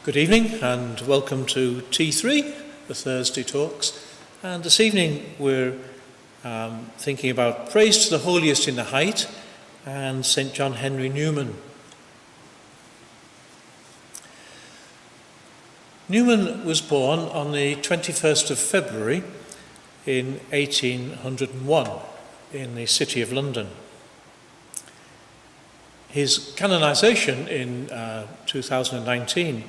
Good evening and welcome to T3, the Thursday talks. And this evening we're thinking about Praise to the Holiest in the Height and St. John Henry Newman. Newman was born on the 21st of February in 1801 in the City of London. His canonisation in 2019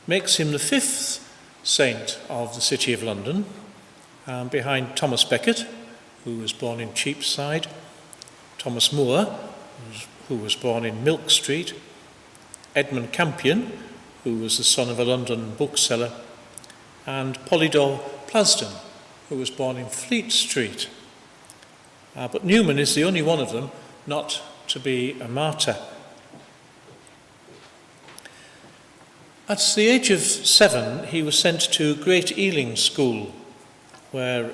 makes him the fifth saint of the City of London, behind Thomas Becket, who was born in Cheapside, Thomas Moore, who was born in Milk Street, Edmund Campion, who was the son of a London bookseller, and Polydore Plasden, who was born in Fleet Street. But Newman is the only one of them not to be a martyr. At the age of 7, he was sent to Great Ealing School, where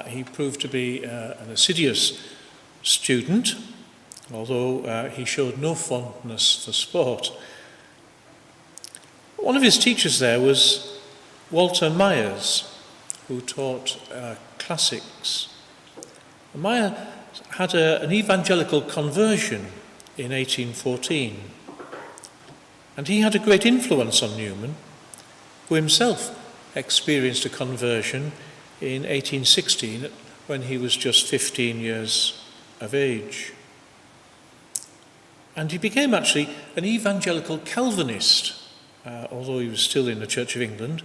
he proved to be an assiduous student, although he showed no fondness for sport. One of his teachers there was Walter Myers, who taught classics. Myers had an evangelical conversion in 1814, and he had a great influence on Newman, who himself experienced a conversion in 1816 when he was just 15 years of age. And he became actually an evangelical Calvinist, although he was still in the Church of England.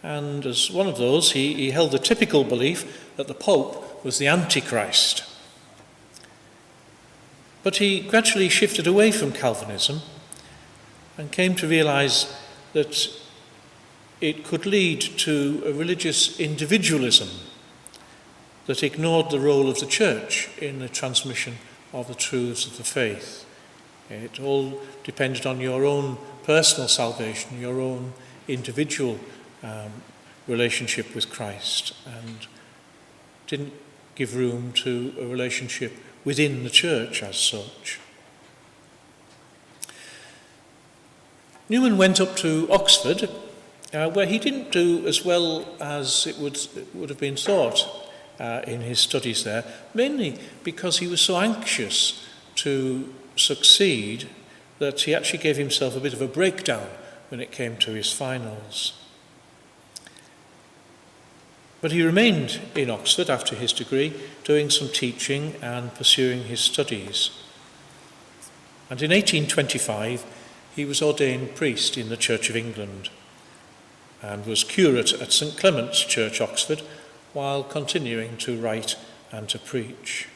And as one of those, he held the typical belief that the Pope was the Antichrist. But he gradually shifted away from Calvinism and came to realise that it could lead to a religious individualism that ignored the role of the church in the transmission of the truths of the faith. It all depended on your own personal salvation, your own individual relationship with Christ, and didn't give room to a relationship within the church as such. Newman went up to Oxford, where he didn't do as well as it would have been thought in his studies there, mainly because he was so anxious to succeed that he actually gave himself a bit of a breakdown when it came to his finals. But he remained in Oxford after his degree, doing some teaching and pursuing his studies. And in 1825, he was ordained priest in the Church of England and was curate at St. Clement's Church, Oxford, while continuing to write and to preach.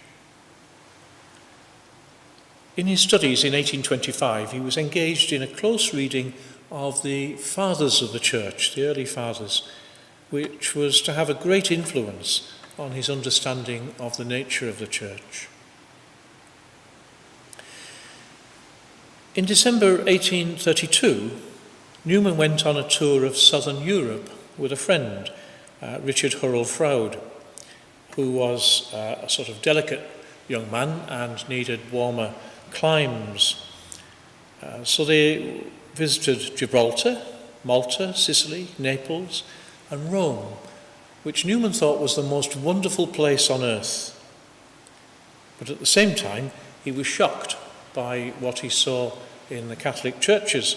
In his studies in 1825, he was engaged in a close reading of the Fathers of the Church, the early Fathers, which was to have a great influence on his understanding of the nature of the Church. In December 1832, Newman went on a tour of southern Europe with a friend, Richard Hurrell Froude, who was a sort of delicate young man and needed warmer climes. So they visited Gibraltar, Malta, Sicily, Naples, and Rome, which Newman thought was the most wonderful place on earth. But at the same time, he was shocked by what he saw in the Catholic churches.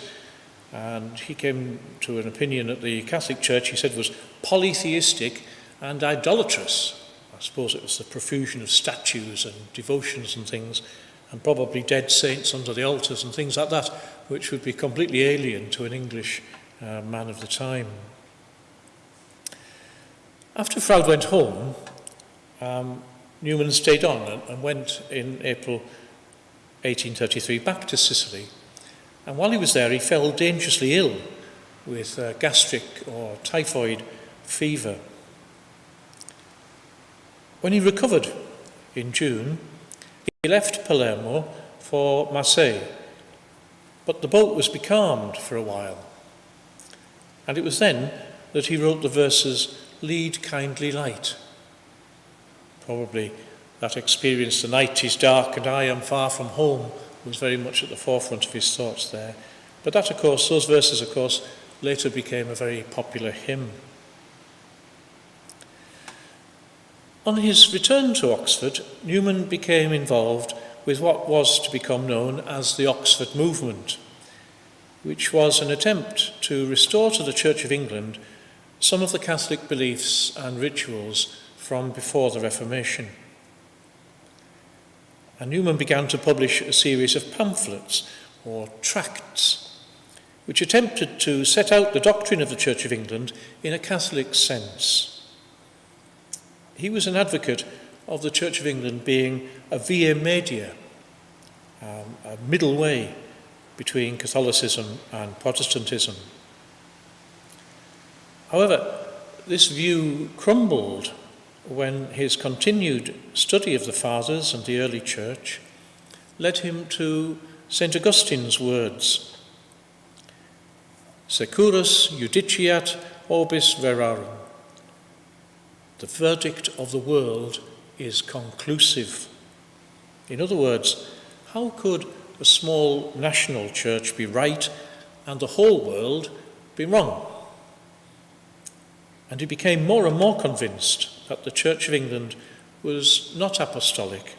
And he came to an opinion that the Catholic Church, he said, was polytheistic and idolatrous. I suppose it was the profusion of statues and devotions and things, and probably dead saints under the altars and things like that, which would be completely alien to an English man of the time. After Froude went home, Newman stayed on and went in April 1833 back to Sicily. And while he was there, he fell dangerously ill with gastric or typhoid fever. When he recovered in June, he left Palermo for Marseille, but the boat was becalmed for a while. And it was then that he wrote the verses, "Lead kindly light." Probably that experience, "The night is dark and I am far from home," was very much at the forefront of his thoughts there. But that, of course, those verses, of course, later became a very popular hymn. On his return to Oxford, Newman became involved with what was to become known as the Oxford Movement, which was an attempt to restore to the Church of England some of the Catholic beliefs and rituals from before the Reformation. And Newman began to publish a series of pamphlets or tracts, which attempted to set out the doctrine of the Church of England in a Catholic sense. He was an advocate of the Church of England being a via media, a middle way between Catholicism and Protestantism. However, this view crumbled when his continued study of the Fathers and the early Church led him to St. Augustine's words, "Securus judiciat orbis verarum." The verdict of the world is conclusive. In other words, how could a small national church be right and the whole world be wrong? And he became more and more convinced that the Church of England was not apostolic,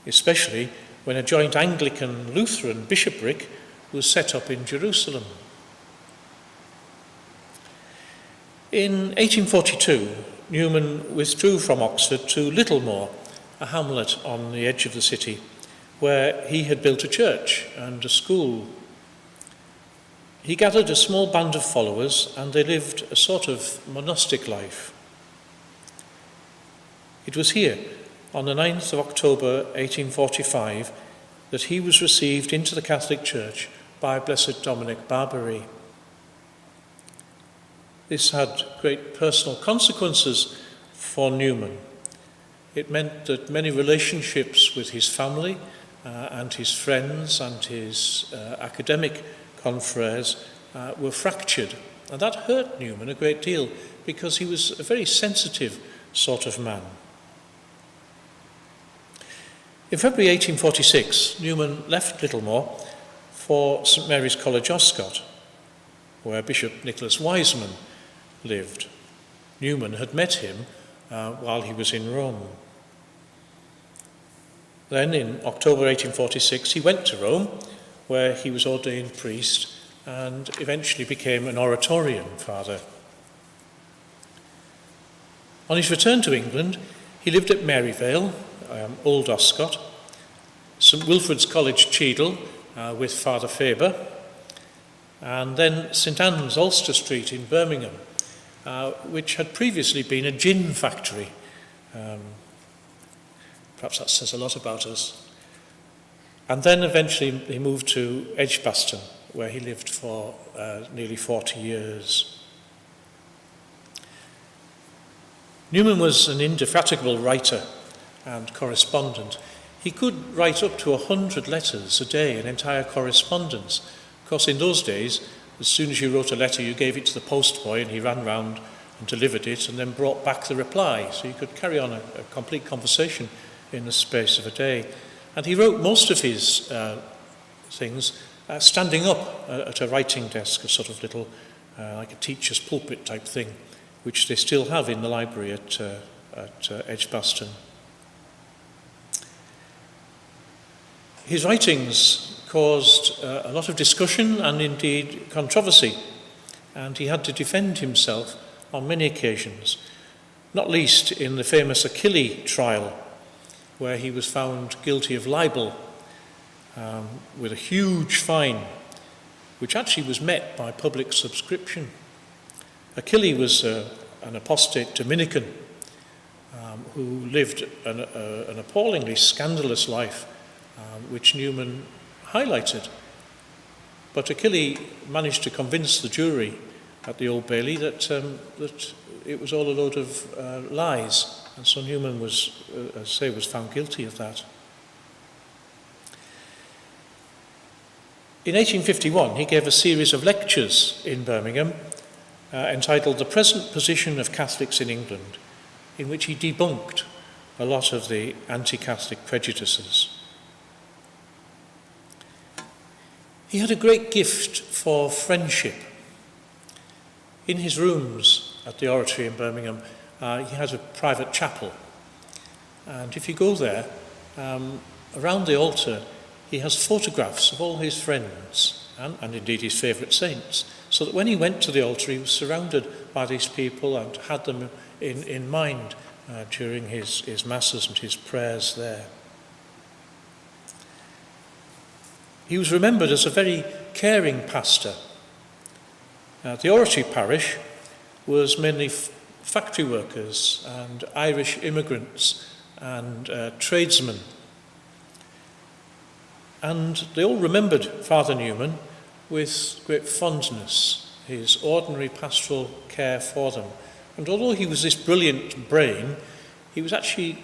especially when a joint Anglican-Lutheran bishopric was set up in Jerusalem. In 1842, Newman withdrew from Oxford to Littlemore, a hamlet on the edge of the city, where he had built a church and a school. He gathered a small band of followers, and they lived a sort of monastic life. It was here, on the 9th of October 1845, that he was received into the Catholic Church by Blessed Dominic Barbary. This had great personal consequences for Newman. It meant that many relationships with his family and his friends and his academic confreres were fractured. And that hurt Newman a great deal because he was a very sensitive sort of man. In February 1846, Newman left Littlemore for St Mary's College, Oscott, where Bishop Nicholas Wiseman lived. Newman had met him while he was in Rome. Then, in October 1846, he went to Rome, where he was ordained priest and eventually became an Oratorian father. On his return to England, he lived at Maryvale, Old Oscott, St Wilfrid's College, Cheadle, with Father Faber, and then St Anne's, Ulster Street in Birmingham, which had previously been a gin factory. Perhaps that says a lot about us. And then eventually he moved to Edgbaston, where he lived for nearly 40 years. Newman was an indefatigable writer and correspondent. He could write up to 100 letters a day, an entire correspondence. Of course, in those days, as soon as you wrote a letter, you gave it to the postboy and he ran round and delivered it and then brought back the reply. So you could carry on a complete conversation in the space of a day. And he wrote most of his things standing up at a writing desk, a sort of little, like a teacher's pulpit type thing, which they still have in the library at Edgbaston. His writings caused a lot of discussion and indeed controversy, and he had to defend himself on many occasions, not least in the famous Achille trial, where he was found guilty of libel with a huge fine, which actually was met by public subscription. Achille was an apostate Dominican who lived an appallingly scandalous life, which Newman highlighted. But Achille managed to convince the jury at the Old Bailey that it was all a load of lies. And so Newman was found guilty of that. In 1851, he gave a series of lectures in Birmingham entitled "The Present Position of Catholics in England," in which he debunked a lot of the anti-Catholic prejudices. He had a great gift for friendship. In his rooms at the Oratory in Birmingham, he has a private chapel. And if you go there, around the altar, he has photographs of all his friends and indeed his favourite saints, so that when he went to the altar, he was surrounded by these people and had them in mind during his masses and his prayers there. He was remembered as a very caring pastor. The Oratory parish was mainly factory workers and Irish immigrants and tradesmen. And they all remembered Father Newman with great fondness, his ordinary pastoral care for them. And although he was this brilliant brain, he was actually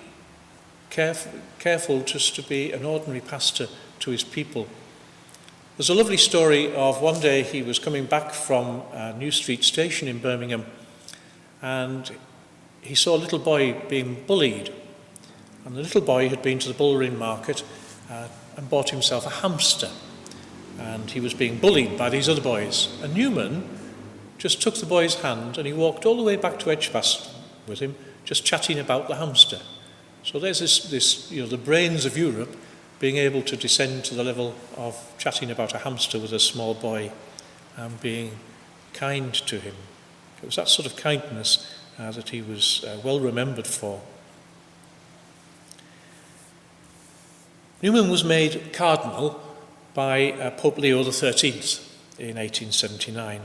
careful just to be an ordinary pastor to his people. There's a lovely story of one day he was coming back from New Street Station in Birmingham, and he saw a little boy being bullied. And the little boy had been to the Bullring Market and bought himself a hamster. And he was being bullied by these other boys. And Newman just took the boy's hand and he walked all the way back to Edgbaston with him, just chatting about the hamster. So there's this the brains of Europe being able to descend to the level of chatting about a hamster with a small boy and being kind to him. It was that sort of kindness that he was well remembered for. Newman was made cardinal by Pope Leo XIII in 1879.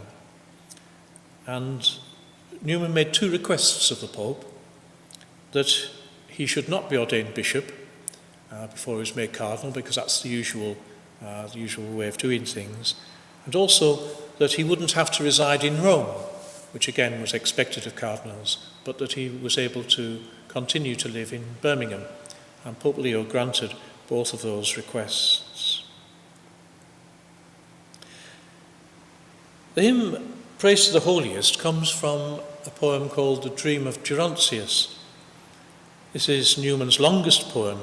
And Newman made two requests of the Pope: that he should not be ordained bishop before he was made cardinal, because that's the usual way of doing things, and also that he wouldn't have to reside in Rome, which again was expected of cardinals, but that he was able to continue to live in Birmingham. And Pope Leo granted both of those requests. The hymn Praise to the Holiest comes from a poem called The Dream of Gerontius. This is Newman's longest poem,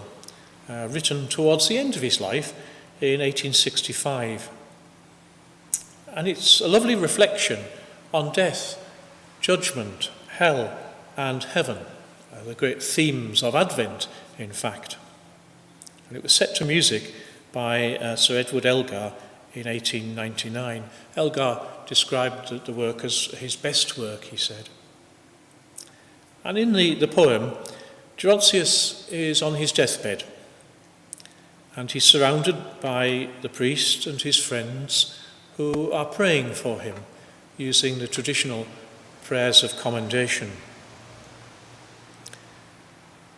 written towards the end of his life in 1865. And it's a lovely reflection on death, judgment, hell, and heaven, the great themes of Advent, in fact. And it was set to music by Sir Edward Elgar in 1899. Elgar described the work as his best work, he said. And in the poem, Gerontius is on his deathbed, and he's surrounded by the priest and his friends who are praying for him, using the traditional prayers of commendation.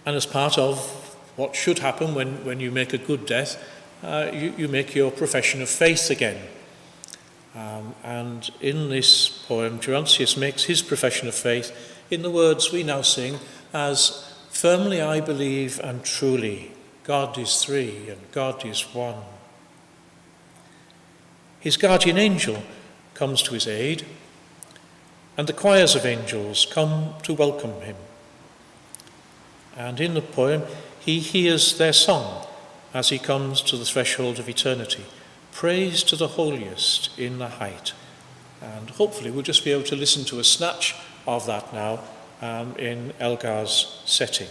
And as part of what should happen when you make a good death, you make your profession of faith again. And in this poem, Gerontius makes his profession of faith in the words we now sing as, "Firmly I believe and truly, God is three and God is one." His guardian angel comes to his aid, and the choirs of angels come to welcome him. And in the poem, he hears their song as he comes to the threshold of eternity. Praise to the holiest in the height. And hopefully we'll just be able to listen to a snatch of that now in Elgar's setting.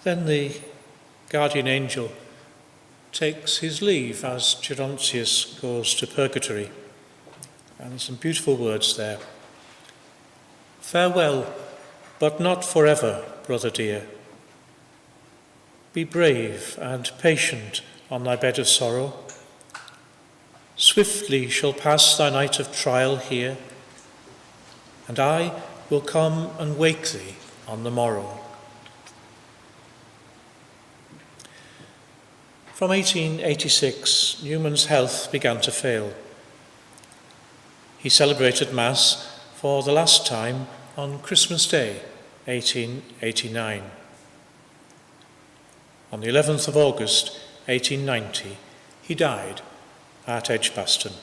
Then the guardian angel takes his leave as Gerontius goes to purgatory. And some beautiful words there. Farewell, but not forever, brother dear. Be brave and patient on thy bed of sorrow. Swiftly shall pass thy night of trial here, and I will come and wake thee on the morrow. From 1886, Newman's health began to fail. He celebrated Mass for the last time on Christmas Day, 1889. On the 11th of August, 1890, he died at Edgbaston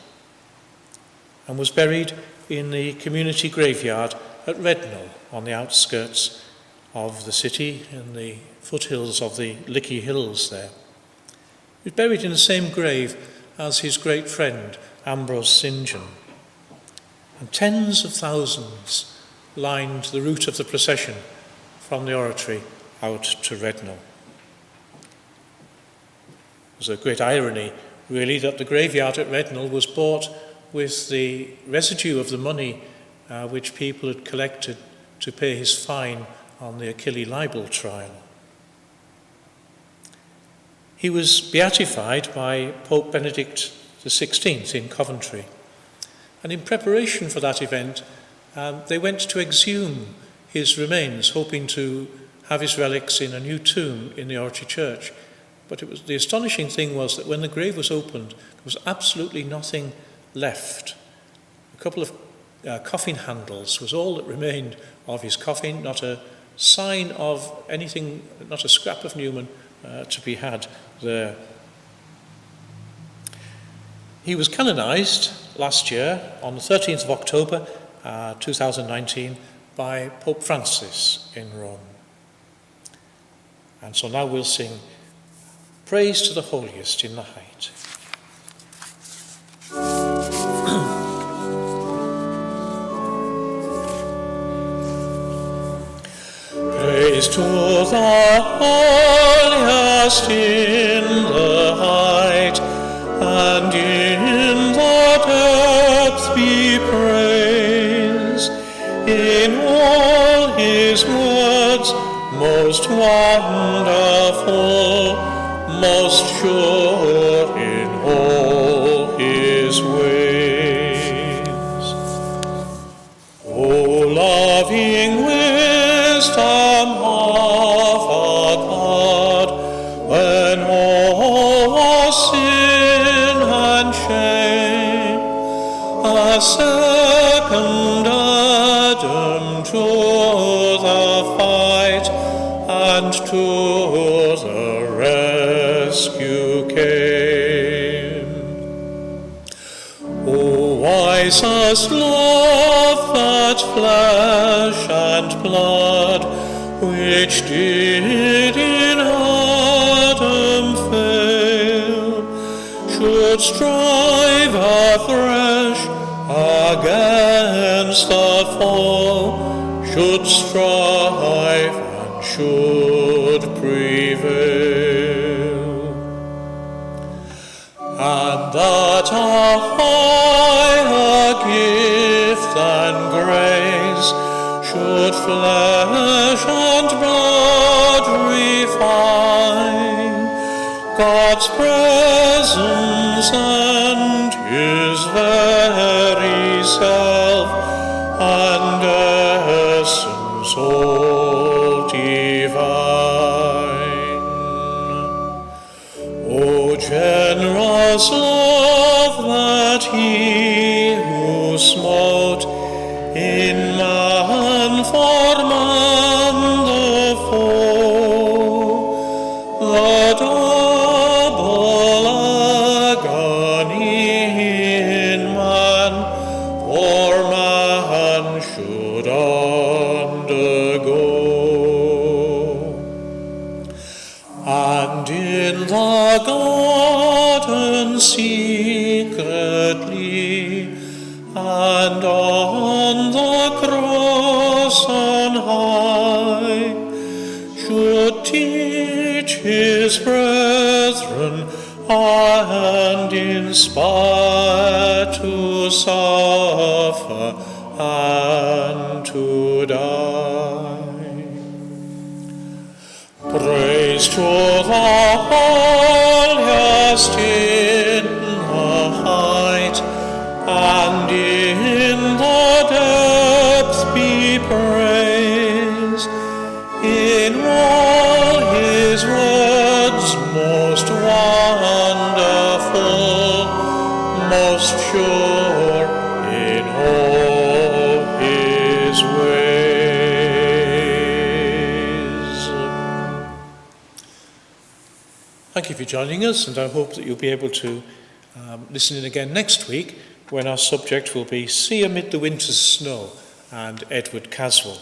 and was buried in the community graveyard at Rednall on the outskirts of the city in the foothills of the Lickey Hills there. He was buried in the same grave as his great friend Ambrose St. John. And tens of thousands lined the route of the procession from the oratory out to Rednall. It was a great irony, really, that the graveyard at Rednall was bought with the residue of the money which people had collected to pay his fine on the Achille libel trial. He was beatified by Pope Benedict XVI in Coventry. And in preparation for that event, they went to exhume his remains, hoping to have his relics in a new tomb in the oratory church. But the astonishing thing was that when the grave was opened, there was absolutely nothing left. A couple of coffin handles was all that remained of his coffin, not a sign of anything, not a scrap of Newman to be had there. He was canonised last year on the 13th of October 2019 by Pope Francis in Rome. And so now we'll sing Praise to the Holiest in the Height. Praise to the Holiest in the height, and in the depths be praise. In all his words most wonderful, most sure in all his ways. O loving wisdom of our God, when all was sin and shame, a second Adam to the fight and to the rescue came. O wisest love that flesh and blood, which did in Adam fail, should strive afresh against the fall, should strive and should prevail. And that a higher gift than grace should flesh and blood refine, God's presence and his very self and essence all divine. O generous love that he who smote in man for man the foe, the double agony in man for man should undergo. And in the garden secretly, and on the cross on high, should tears his brethren, and inspire to suffer and to die. Praise to the Holiest in the height, and in the depth be praised. In all his words most wonderful, most sure in all his ways. Thank you for joining us, and I hope that you'll be able to listen in again next week, when our subject will be Sea Amid the Winter's Snow and Edward Caswell.